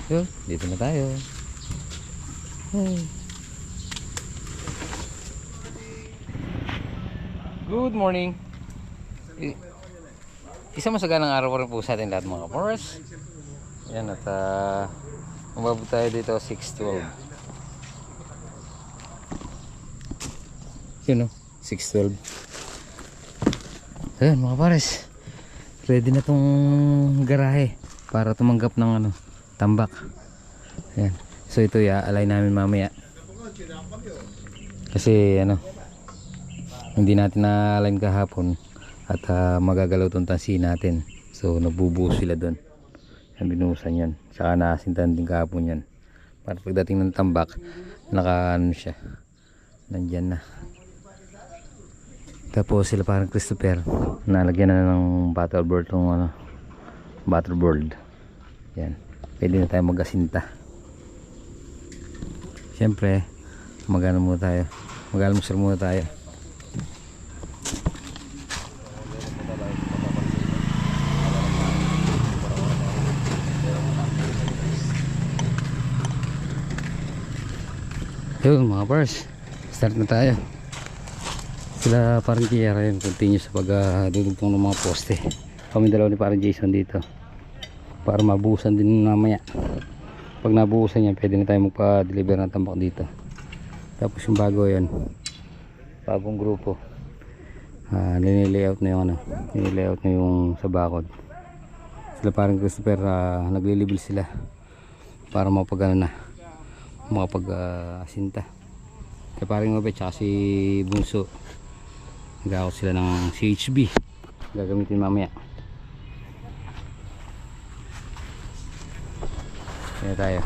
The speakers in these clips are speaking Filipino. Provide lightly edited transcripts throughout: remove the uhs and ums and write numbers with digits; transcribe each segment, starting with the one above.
Yun, dito na tayo. Hey. Good morning. Isang masaganang araw pa rin po sa ating lahat mga kapores. Yan at umabot tayo dito 6:12. Yun o, 6:12. Ayun mga pares, ready na tong garahe para tumanggap ng tambak. Ayan. So ito i-align namin mamaya. Kasi hindi natin na-align kahapon at magagalaw tong tansi natin. So nabubuo sila doon. Yan, binuhusan yan. Saka nakasintahan din kahapon yan. Para pagdating ng tambak, siya. Nandyan na. Tapos sila parang Christopher, nalagyan na ng butterboard tong butterboard. Yan. Pwede na tayo mag-asinta. Siyempre, mag-almusal muna tayo. Yun mga bars, start na tayo. Sila parang Kiera yun, continue sa pagdudugtong ng mga poste. Kami dalawa ni parang Jason dito para mabuhusan din mamaya. Pag nabuhusan yan, pwede na tayo magpa-deliver ng tambak dito. Tapos yung bago yan, bagong grupo, ninilayout na yung sa bakod. Sila parang Christopher, naglilibil sila para makapag-asinta. Kaya parang Mabet tsaka si Bunso, nag-aakot sila ng CHB gagamitin mamaya. Kaya tayo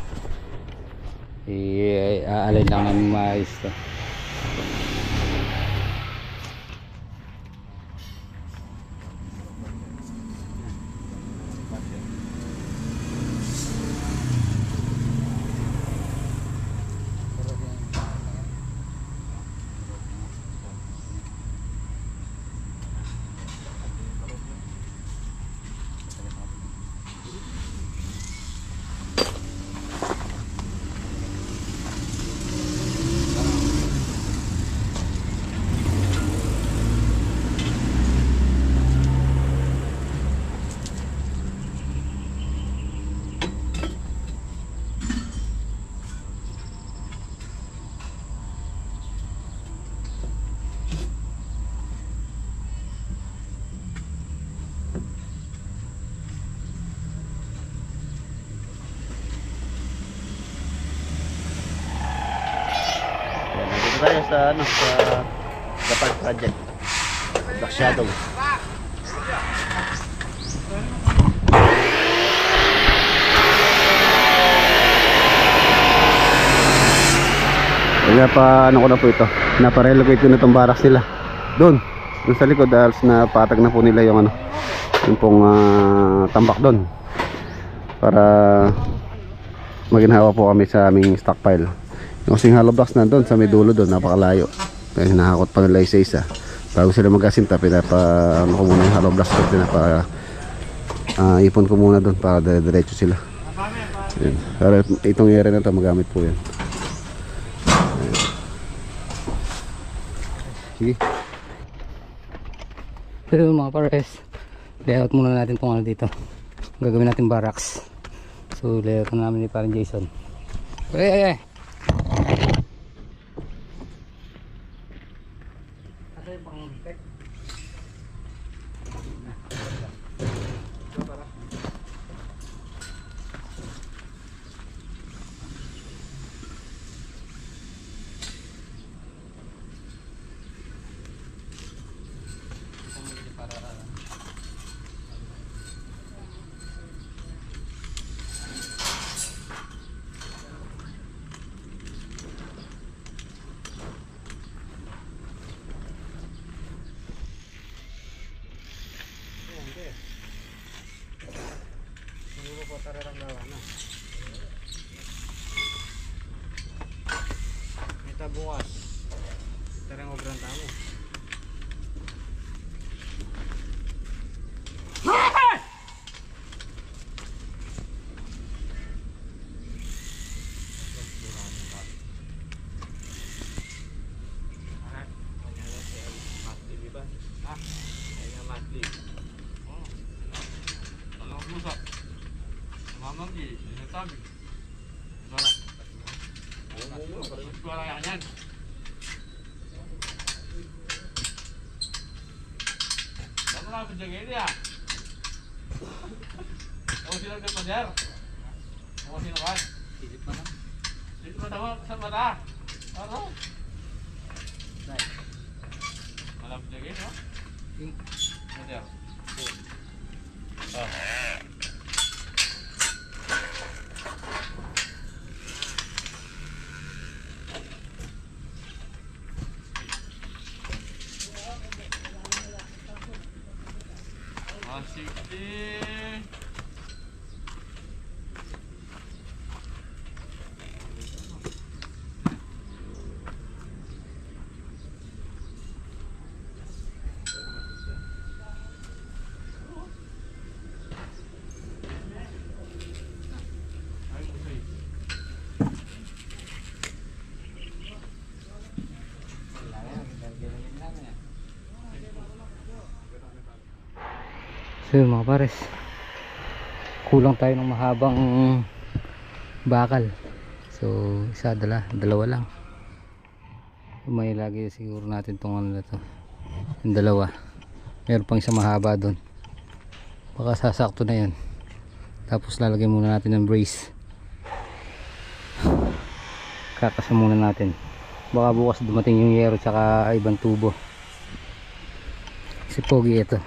i-align lang namin maayos to. Tayo sa Gapan Project Black Shadow. Ko na po ito. Naparelocate ko na itong barracks nila doon sa likod dahil napatag na po nila yung yung pong tambak doon para maginhawa po kami sa aming stockpile. Yung kasing hollow blocks na doon sa may dulo doon, napakalayo. Kaya hinahakot pa nila isa-isa. Bago sila mag-asinta, ko muna yung hollow blocks ko, ipon ko muna doon para diretso sila. Ayan. Pero itong area na ito, magamit po yan. Ayan. Sige. Pero mga pares, layout muna natin kung dito. Gagawin natin barracks. So layout na namin ni parang Jason. Ay. Kita bukas. Tarang obran tamo. Sabi. Wala yan. Ano na ba dyan ya? Ako sila ng pader. Ako sila kan. Silip pa na. Silip pa daw sa mata. Ano? Wala ba dyan no? Pader. Sige. So yun mga pares, kulang tayo ng mahabang bakal. So isa, dalawa lang. May lagi siguro natin tong ano na to, yung dalawa. Meron pang isa mahaba doon, baka sasakto na yun. Tapos lalagay muna natin ng brace, kakasa muna natin, baka bukas dumating yung yero tsaka ibang tubo. Si Pogi ito.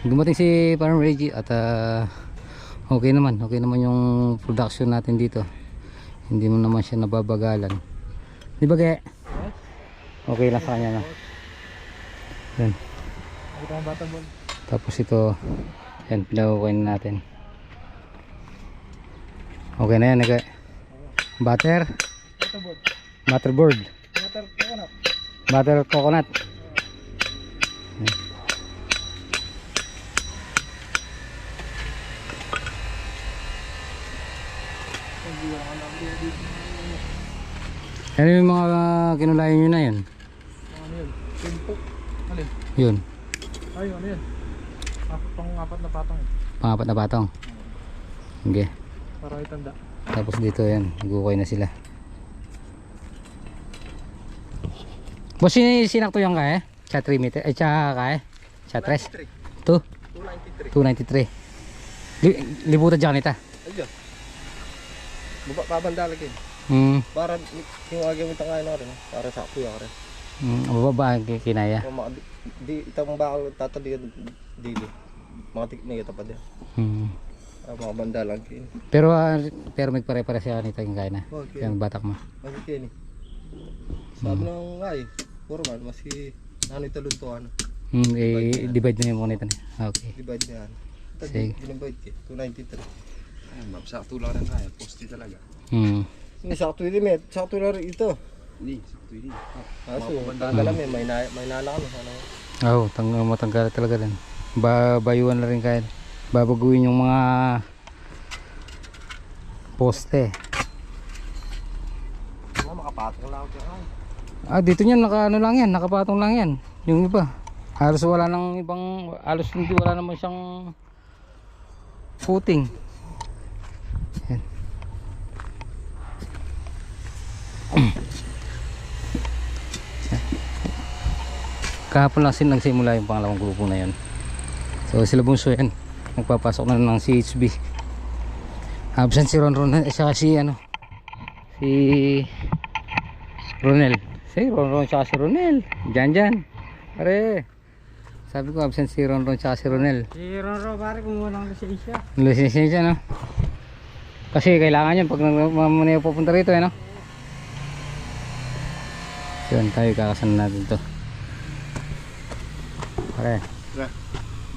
Dumating si Parang Reggie at okay naman yung production natin dito. Hindi mo naman siya nababagalan, di ba Ge? Okay lang sa kanya na. Yan. Tapos ito, yan, pinakukuha na natin. Okay na yan Ge. Butterboard, butter coconut. Yan. Ano yung mga kinulayan nyo na yun? Ano yun? Pinto. Alin? Yun. Ay, ano yun? Pang-apat na patong. Pangapat na patong. Okay. Para itanda. Tapos dito yan, nagukay na sila. Boss, sinakto yung kaya? Cha 3 meter, ay cha kaya? Cha 3? 293. Libutan dyan nita. Ayun. Babanda lagi. Para yung agawin tangay na rin. Para sa kuya rin. Mababa ang kinaya. Di itang bakal tatali dili. Mga tiknik ito pa din. Mga banda lang kin. Pero may pare-pare siya nito yung kaya na. Okay. Yung batak mo. Masih kini. Sabi nang ay, puro man masih ano ito luntuan. Divide na yung mga nito. Okay. Divide niya. Sige. Dinivide ki 293. Ay, sakto lang rin kaya. Posti talaga. Ini sakto ini met, sakto lang ito. Hindi, sakto hindi. Aso, tagalam may nala kami sana. Oo, matanggal talaga rin. Bayuan na rin kaya. Babaguhin yung mga poste. Makapatong lang ako. Dito niyan nakapatong lang yan. Yung iba. Halos wala nang ibang, halos hindi wala naman siyang footing. Yan. Kahapon lang nagsimula yung pangalawang grupo na yun. So sila bunso yan, nagpapasok na ng CHB. Absent si Ronron at saka si Ronel. Si Ronron at si Ronel dyan pare. Sabi ko absent si Ronron at si Ronel. Si Ronron pare kumuha ng lisensya. Lisensya no? Kasi kailangan yan pag mamaya pupunta rito no? Yun, tayo kakasan natin to. Pare.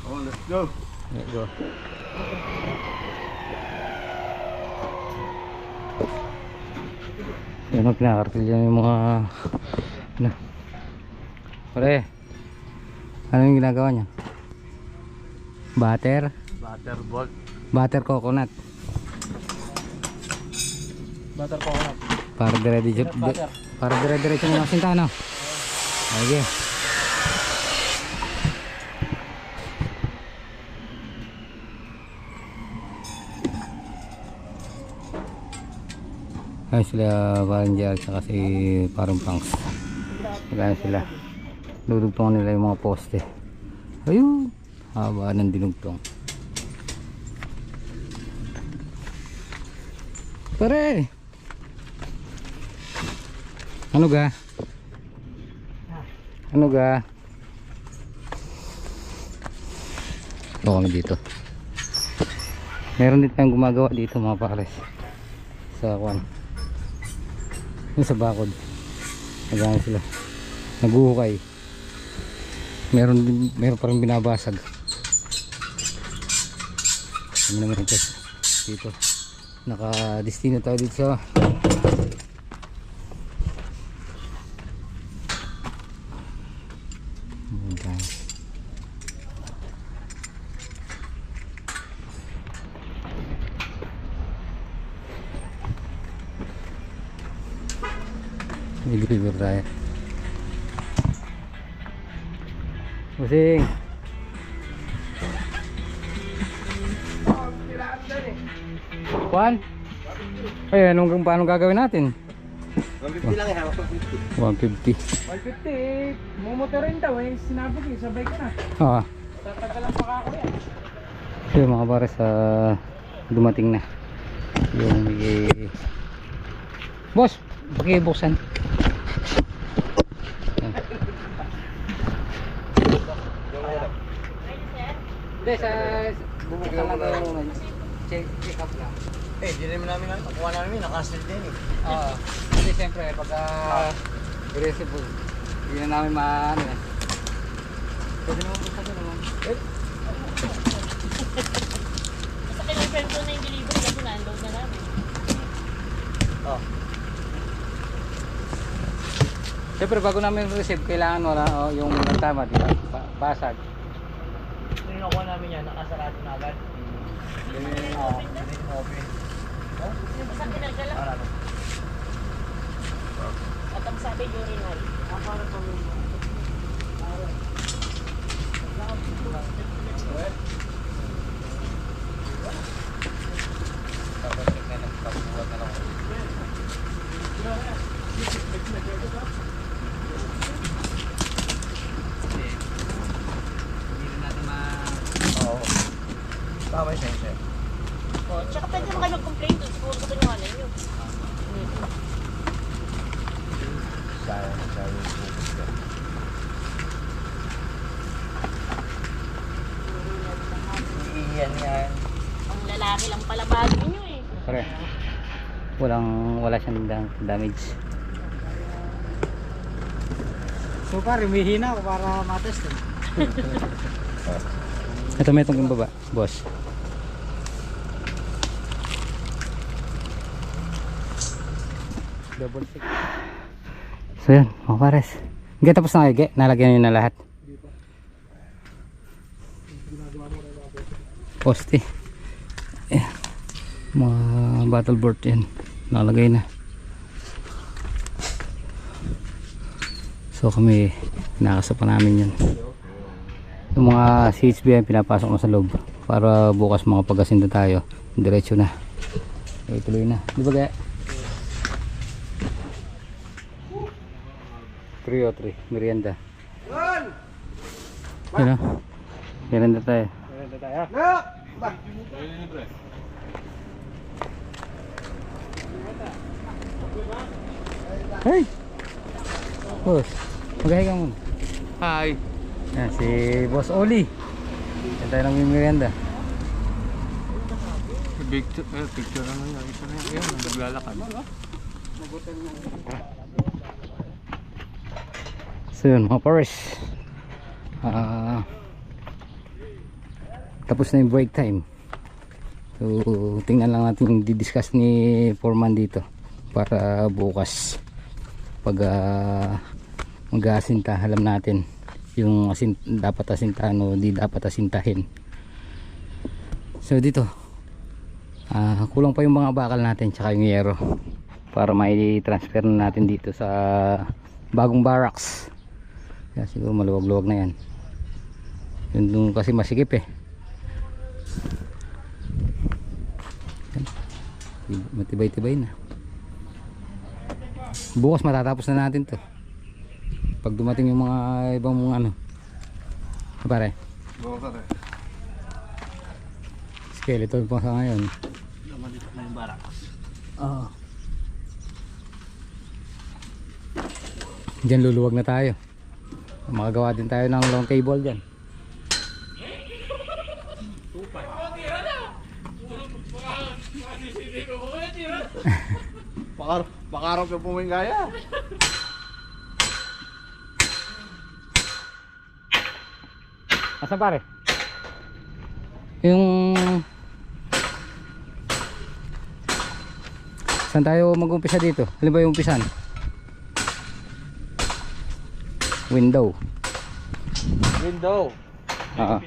Oh, let's go. Let's go. Yan ang pinakartil yan yung mga ano. Pare, ano yung ginagawa niya? Butter coconut. Butter coconut. Para dire-diretso mo ng sinta no? Okay. Ayun sila parang Jerry at si parang Pangs. Ayun sila. Dudugtungan nila yung mga poste. Ayun. Haba ng dinugtong. Pare! Ano ga? Ano ga? Ito kami dito. Meron din tayong gumagawa dito mga pares. Sa kwan. Yung sa bakod. Nagano sila. Naguhukay. Meron pa rin binabasag. Kami naman dito. Naka-destino tayo dito sa nag-deliver tayo. Busing. Juan? Ay, paano gagawin natin? 150 lang eh, 150. 150, mumotorin daw eh. Sinabi ko, sabay ka na. Ah. Tatagalan pa ka ako yan. So mga pares, dumating na yung boss, pakibuksan. Hindi, bubuksan lang daw. Check up lang. Eh, di naman namin nakuha namin, nakasil din eh. Oo. Kasi siyempre, pagka irreversible, hindi na namin maano eh. Pwede naman buksan ko naman. Basta kinonfirm ko na yung delivery kasi na-unload na namin. Oh. Siyempre, bago namin receive, kailangan wala yung tama, di ba? Basag. Yung nakuha namin yan, nakasarado na agad. Basta kinagala. At ang sabi, urinal. Para pa mo. Tama siya, sir. O, tsaka pwede naman kayo mag-complain doon. Siguro ko tulunganan nyo. Yan. Ang lalaki lang pala bago nyo eh. Pare, wala siyang damage. So pare, humihina ako para matest eh. Ito may itong baba, boss. Double six. So yan, mga pares. Hindi tapos na kayo, nalagyan nyo na lahat. Poste. Mga battle board yan. Nalagay na. So kami, pinakasa pa namin yan. Yung mga CHB ay pinapasok na sa loob para bukas mga pagasinda tayo diretso na tuloy na, di ba kaya? 303 merienda yun o, merienda tayo. Hey boss, maghahiga muna. Hi! Yan, si Boss Oli. Yan tayo ng merienda. Picture ano yun? Ito na yun. Naglalakad. So yun mga pares, tapos na yung break time. So tingnan lang natin yung didiscuss ni Foreman dito para bukas pag mag-aasinta, alam natin yung dapat asintahan o di dapat asintahin. So dito kulang pa yung mga bakal natin tsaka yung yero para mai-transfer na natin dito sa bagong barracks. Yan, siguro maluwag-luwag na yan. Yun dun kasi masikip eh. Matibay-tibay na. Bukas matatapos na natin to. Pag dumating yung mga ibang mga ano. Pare. Skeleton pa sa ngayon. Lumalit na yung barakas. Oo. Diyan luluwag na tayo. Makagawa din tayo ng long table dyan. Pakarap yung pumingaya. Asan pare? Yung... Saan tayo mag-umpisa dito? Ano ba yung umpisan? Window. Window. Oo.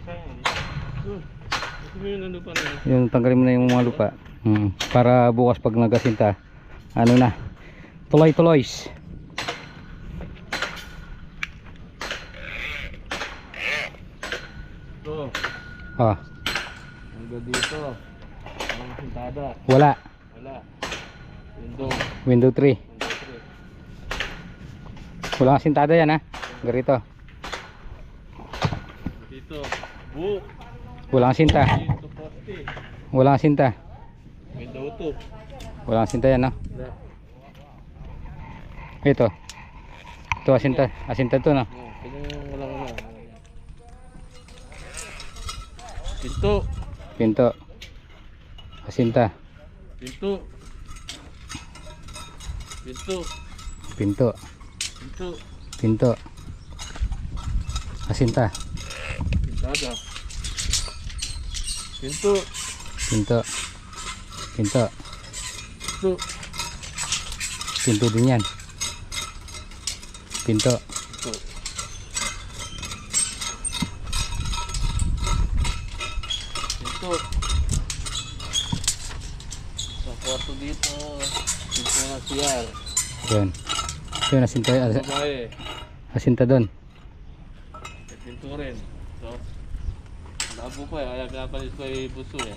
Yung tanggalin mo na yung mga lupa. Para bukas pag nagasinta, ano na, tuloy-tuloys. Ito. Ah, Hanggang dito. Walang sintada. wala. Wala. Window. Window 3. Window 3. Wala kang sintada yan ha. Garito. Dito. Book. Wala kang sinta. Dito 40. Wala kang sinta. Window 2. Wala kang sinta yan ha. Wala. Ito. Ito asinta. Asinta to na. Kanyang walang ano. Pinto. Pinto. Asinta. Pinto. Pinto. Pinto. Pinto. Pinto. Asinta. Pintada. Pinto. Pinto. Pinto. Pinto. Pinto din yan. Pinto. Pinto. Pinto. Sa kwarto dito. Pinto na siyar. Yun. Yun asinta. Babae. Asinta doon. May pinto rin. So, labo pa eh. Kaya pinapalis ko yung buso eh.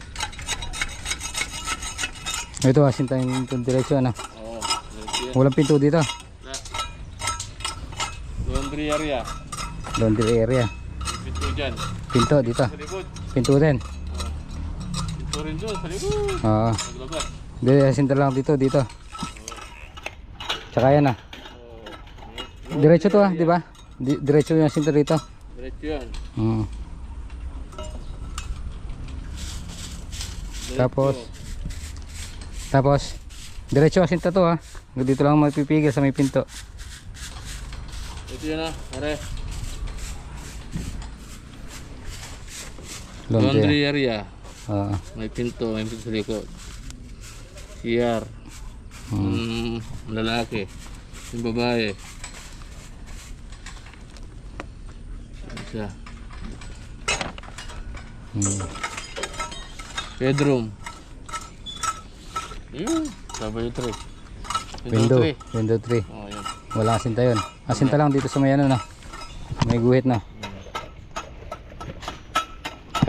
Ito asinta yung direksyon ano. Oo. Yan. Walang pinto dito. Na. Laundry area. Laundry area. Pinto dyan. Pinto dito. Sa likod. Pinto din. Pinto rin doon. Sa likod. Oo. Maglabas. Hindi, asinta lang dito. Dito. Tsaka yan ah. Diretso to ah, di ba? Diretso yung asinta rito. Diretso yan. Diretso. Tapos diretso asinta to ah. Dito lang mapipigil sa may pinto. Ito yun ah. Pare. Laundry. Laundry area. Oo. May pinto sa likod. CR. Lalaki. Yung babae. Isa. Bedroom. W3. Window. 3. Window 3. Oh, yan. Wala asinta yun. Asinta lang dito sa may ano na. May guhit na.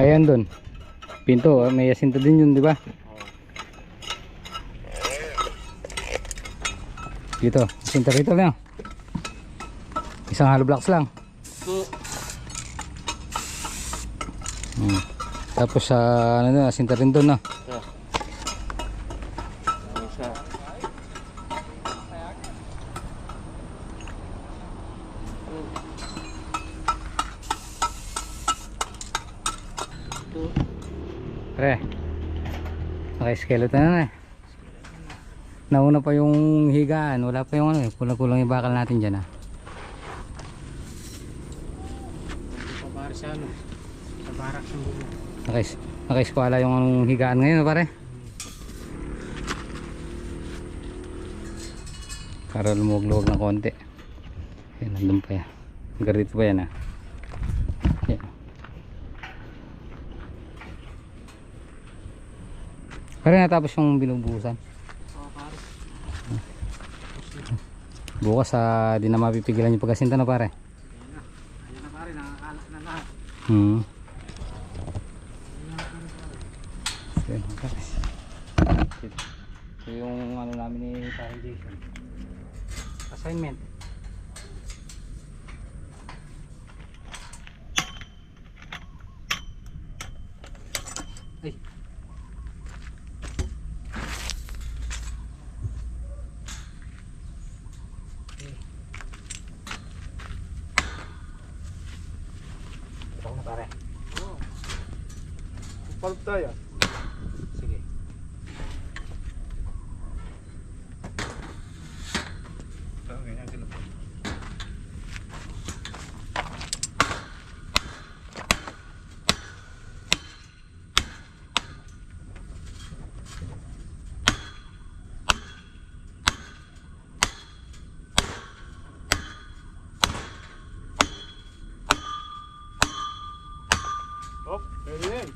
Ayan doon. Pinto, may asinta din yun, di ba? Dito, asinta rito lang. Isang hollow blocks lang. So, Tapos sa ano na, asinta rin doon na. isa. Isa. Pre, naka-skeleton na eh. Nauna pa yung higaan, wala pa yung ano eh. Kulang-kulang yung bakal natin dyan ah. Sa barak ng bulo. Naka-eskwala yung anong higaan ngayon pare. Para lumuwag-luwag ng konti. Yan, nandun pa yan. Garito pa yan ah. Yan. Pare natapos yung binubuhusan. Bukas di na mapipigilan yung pagkasinta na pare. Ayan na pare, nakakalak na lahat. Ito yung ano namin ni Parang Jason. assignment. Ay. Okay. Ito na pare. Palp tayo. Sige. Okay, akin na po. Oh, pwede yan.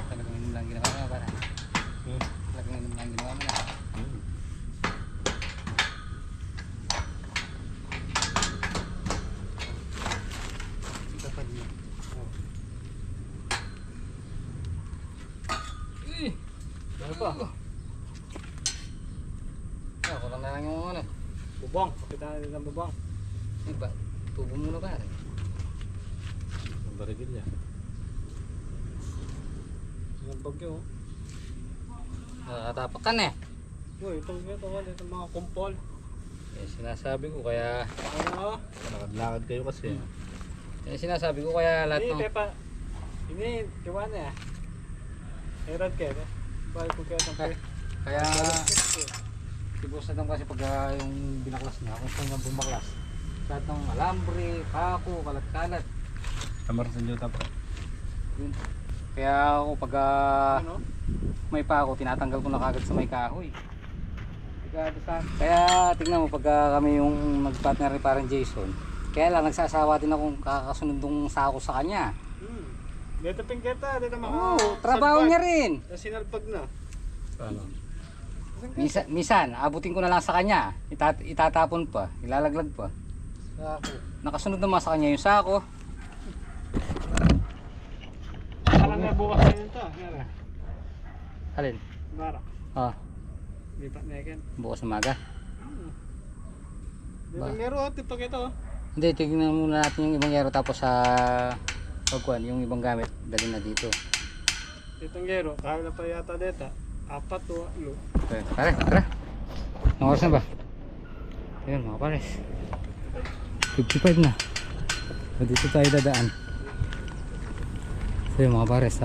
Talagang yun lang ginawa mo para. Talagang yun lang ginawa mo na. Ano pa? Ako lang na lang yung ano. Bubong. Kapita natin ng bubong. Iba, tubo muna ba? Ang barigil niya. Ang bagyo. Nakatapak ka na eh. Uy, itong mga kumpol. Eh, sinasabi ko kaya... Ano? Lakad-lakad kayo kasi. Eh, sinasabi ko kaya lahat Hindi, ng... Pepa. Ini, kiwan na ya. Erad ka na. Bakit ko kaya ng pe? Kaya... Si Boss Adam kasi pag yung binaklas niya, kung saan niya bumaklas. Lahat ng alambre, pako, kalat-kalat. Kamar sa inyo tapos. Yun. Kaya ako pag Ano? may pako, tinatanggal ko na kagad sa may kahoy. Kaya tingnan mo pag kami yung nag-partner ni parang Jason. Kaya lang nagsasawa din akong kakasunod ng sako sa kanya. Dito pingketa, dito mga... Oo, trabaho niya rin. Sinalpag na. Paano? Minsan, abutin ko na lang sa kanya. Itatapon pa, ilalaglag pa. Ako. Nakasunod naman sa kanya yung sako. Alam na bukas na yun to. Nara. Alin? Bara. Ah, Lipat na yan. bukas umaga. Dito meron, tipak ito. Hindi, tignan muna natin yung ibang yero tapos sa pagkuhan, yung ibang gamit, dalhin na dito. Itong gero, kaya na pa yata dito. 4 o 8. Okay, pare, tara. Ang oras na ba? Ayun mga pares. 55 na. So, dito tayo dadaan. So yun mga pares,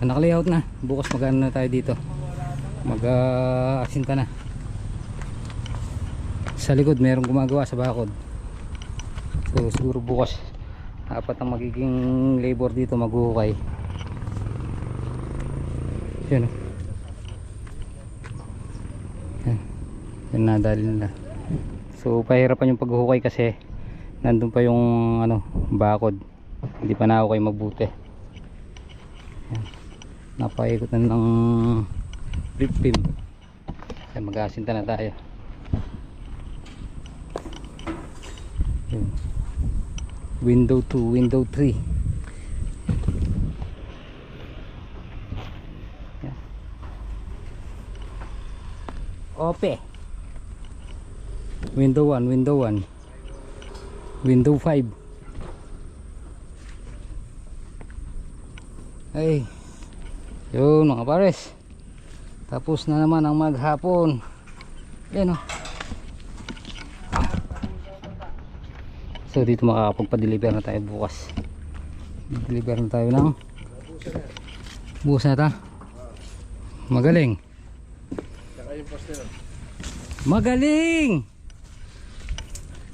naka-layout na. Bukas mag-ano na tayo dito. Mag-asinta na. Sa likod merong gumagawa sa bakod. So siguro bukas 4 ang magiging labor dito maghuhukay. Yun o. Yan nadali nila. So pahirapan yung paghuhukay kasi nandun pa yung ano, bakod. Hindi pa nahukay mabuti. Yan. Napaikot na ng flip film. Kaya mag-asinta na tayo. Yan. Window 2, window 3. Yan. Ope. Window 1, window 1. Window 5. Ay. Yun mga pares. Tapos na naman ang maghapon. Ayan o. So dito makakapagpa-deliver na tayo bukas. Deliver na tayo ng bukas na ito. Magaling. Magaling.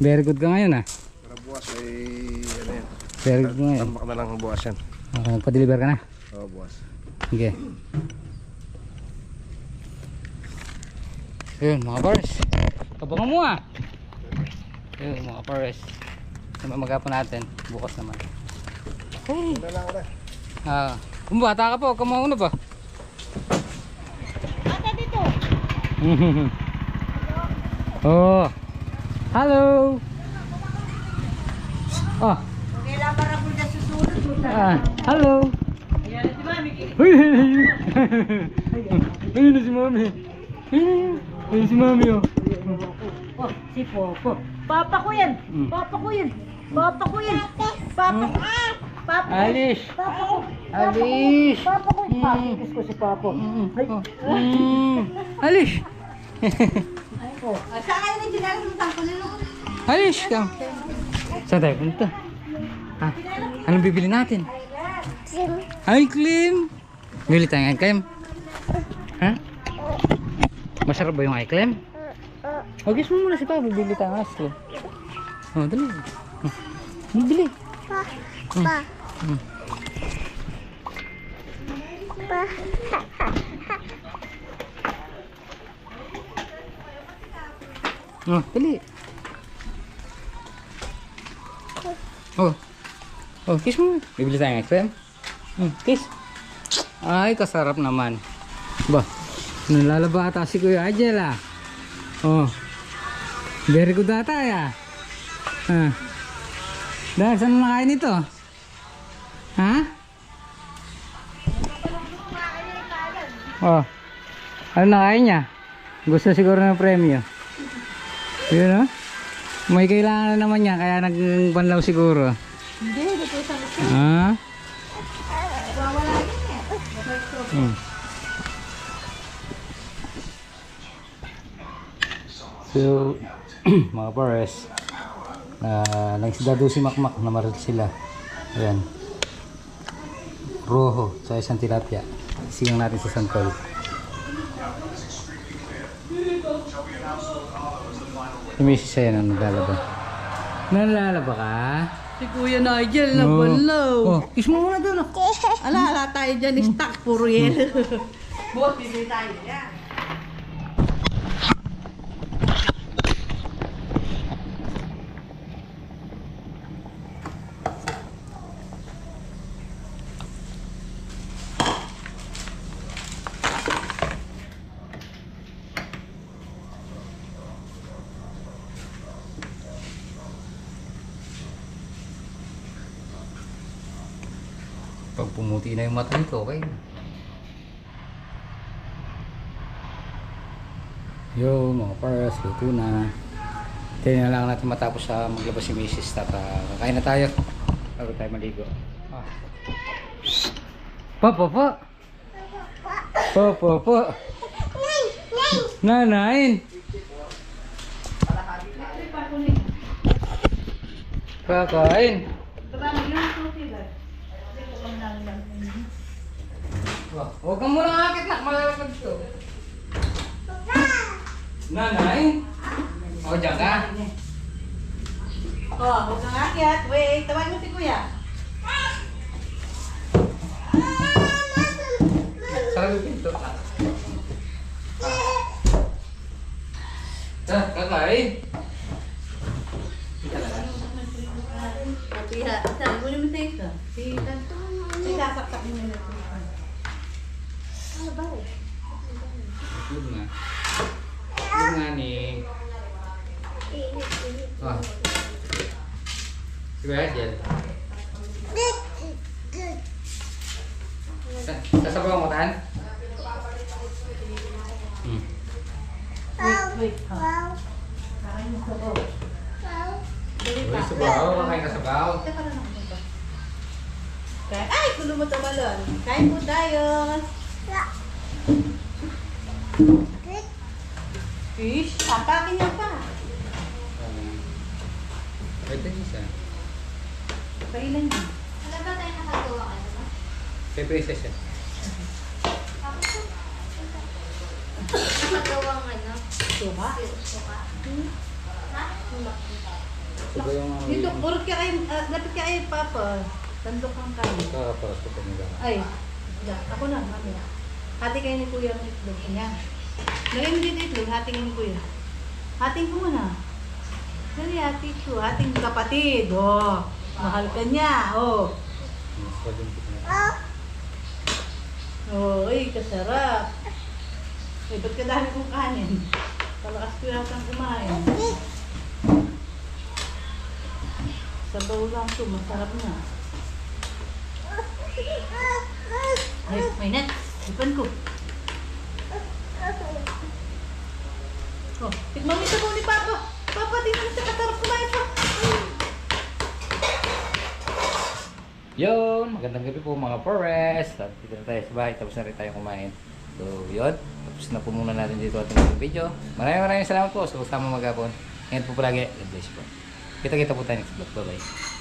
Very good ka ngayon ah. Para bukas ay ano yan. Very good ka ngayon. Tambak na lang ang bukas yan. Nagpa-deliver ka na. Oo, bukas. Okay. Ayun mga pares. Kabangan mo ah. Ayun mga pares. Magapan natin. Bukas naman. Hey. Kung bata ka po, kamauna pa. Ata dito. Oh. Hello. Oh. Kailangan para po na susunod. Hello. Ayan si Mami. Ayun na si Mami. Ayun si Mami oh. Oh, si Popo. Papa ko yan. Papa ko yan. Papa ko yan. Papa ko. Papa ko. Alish. Papa ko. Alish. Papa ko. Pakikis ko si Papa. Alish. Saan kayo na dinalang ng tangko nilo? Alish ka. Saan tayo punta? Ha? Anong bibili natin? Ay, Clem. Bili tayo ng Clem. Ha? Masarap ba yung i-Clem? Huwag mo muna si Papa. Bibili tayo ng ice. Oh, dali. Bibili. Pa. Oh, dali. Oh. Oh, kiss mo. Bibili tayo ng cream. Kiss. Ay, kasarap naman. Ba, nalalaba ata si Kuya Ajel ah. Oh. Very good ata ya. Dahil saan nakain ito? Ha? Oh. Ano nakain niya? Gusto siguro ng premyo. Yun o? May kailangan na naman niya kaya nagbanlaw siguro. Hindi, dito sa loob. Ha? Wala din eh. So, mga pares, nagsidado si Makmak na maral sila. Ayan. Rojo sa isang tilapia. Sigang natin sa santol. Tumisis siya yan ang naglalaba. Nalalaba ka? Si Kuya Nigel na banlaw. Oh, kiss mo muna doon. Ala tayo dyan, stock puro yelo. Buat bibili tayo yan. Pag pumuti na yung mata nito, okay na. Yo, mga pares, luto na. Tingnan na lang natin matapos sa maglabas si Mrs. Tata. Kakain na tayo. Bago tayo maligo. Pa. Nanain. Kakain. Huwag kang muna akit na, malalapag ito. Nanay? O, dyan ka. Oh, huwag kang akyat. Wait, tawag mo si Kuya. Sarado pinto. Kakain. Piha, saan mo naman tayo ito? Piha. Sasaksak mo na ito. Good nga. Good nga ni. Oh. Si Kuya Jel. Sasabaw mo tahan? Wait. Uy, sabaw. Kakain ka sabaw. Ay, kulo mo tumalon. Kain po tayo. Fish? Papakin niya pa. Ito yung isa. Kailan yun? Wala ba tayo nakagawa ka naman? Pepe-isa siya. Nakagawa ng ano? Suka? Suka. Ha? Ito yung Dito, urot ka kayo, lapit ka kayo, Papa. Tandok kang kami. kakaparas ko pa nila. Ay, ako na, mami. Hati kayo ni Kuya ng itlog. Ayan. Lagay mo dito itlog, hati kayo ni Kuya. Hating ko muna. Dali, hati ko. Hating kapatid. Oh, mahal ka niya. Oh. Oh, ay, kasarap. Ay, ba't kadami kong kanin? Palakas ko yata kumain. Sabaw lang ito, masarap na. Ay, may net. Ipan ko. Oh, tikman mo ito po ni Papa. Papa, tingnan mo sa kasarap kumain pa. Yun, magandang gabi po mga forest. Dito na tayo sa bahay, tapos na rin tayo kumain. So, yun. Tapos na po muna natin dito ating video. Maraming salamat po sa kasama maghapon. Ingat po palagi. God bless po. Kita-kita po tayo next vlog. Bye-bye.